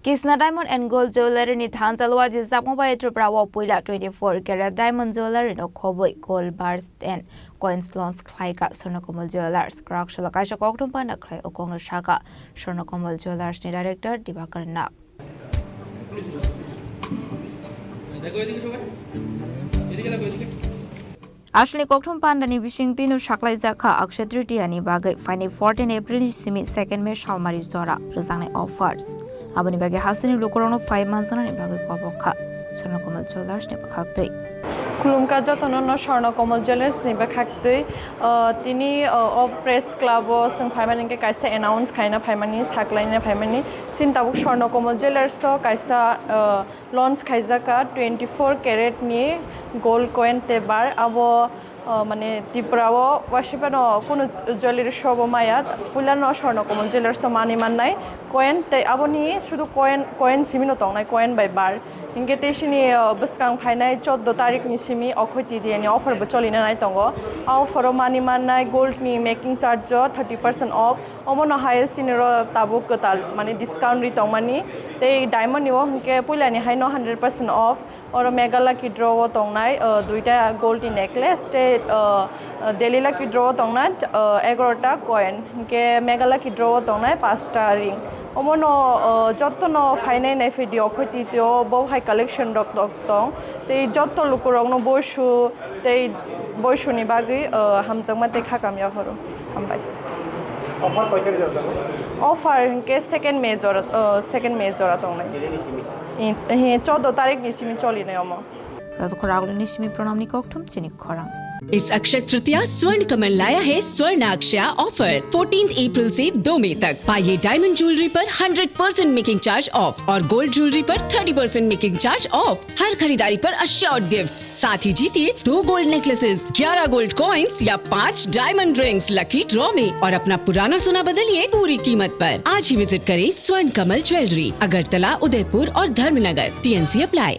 Kisna diamond and gold jewelry ni Thansa Luwajijakma by Tripuraoh Puila 24-carat diamond Jewelryno Khobwi gold bars and coins loans Khlaikha Swarnakamal jewelers Kraksalo Kokthum Panda Kokno Sakha Swarnakamal jewelers ni director Dibakar na Asli Kokthum Panda ni bising tinu shaklai Sakha Akshatritiya ni bagai fine 14 April ni simi 2nd May Shalmari Zora rezangne offers Abani bagi hasini lukurano 5 months ni bagai kwabokha Swarnakamal jewelers ni bakhaktai Kulumka jotono Swarnakamal jewelers ni bakhaktai tini press club sing phaimani ke kaisa announce khaina phaimani saklai na phaimani sintabuk Swarnakamal jewelers so kaisa launch khaijaka 24-carat ni gold coin te bar abo মানে Tripuraoh ওয়াশিপানো কোন jewellery shop মায়াত পুইলা ন Swarnakamal jewelers তো মানি মান নাই coin তে আবনি শুধু coin Cimino তং নাই কয়েন বাই বার ইনকে তেশিনি বসকাং ফাইনাই 14 তারিখ নি সিমি অখতি দিয়ে নি অফার বচলিনা নাই তঙ্গ অফার মানি মান নাই গোল্ড নি মেকিং চার্জ 30% অফ অমন হাইয়েস্ট ইনর তাবুক কতাল মানে ডিসকাউন্ট রি তং মানি তে ডায়মন্ড নিও হনকে পুইলা নি হাই 100% অফ और मेगा लकी ड्र तंगनाय दुईटा गोल्ड नेकलेस ते डेली लकी ड्र तंगना 11टा कॉइन के मेगा लकी ड्र तंगनाय 5टा रिंग अमनो जत्तनो फाइनाय नाय भिडिओ खतितो बहु कालेक्शन दं ते जत्त लुकुरंगनो बयसु ते बयसुनि बागै हामजोंमा ते खाकामिया हरो हामबाय ऑफर कयतार जाता ऑफर के 2nd मे जरा तंगनाय 14 तारीख निसिमी चलिने अम Khorang निसिमी प्रणामनी Kokthum Chini Khorang इस अक्षय तृतीया स्वर्ण कमल लाया है स्वर्णाक्षया ऑफर 14 अप्रैल से 2 मई तक पाइए डायमंड ज्वेलरी पर 100% मेकिंग चार्ज ऑफ और गोल्ड ज्वेलरी पर 30% मेकिंग चार्ज ऑफ हर खरीदारी पर अश्योर्ड गिफ्ट्स साथ ही जीतिए 2 गोल्ड नेकलेसेस 11 गोल्ड कॉइन्स या 5 डायमंड रिंग्स लकी ड्रॉ में और अपना पुराना सोना बदलिए पूरी कीमत पर आज ही विजिट करें स्वर्ण कमल ज्वेलरी अगरतला उदयपुर और धर्मनगर TNC अप्लाई।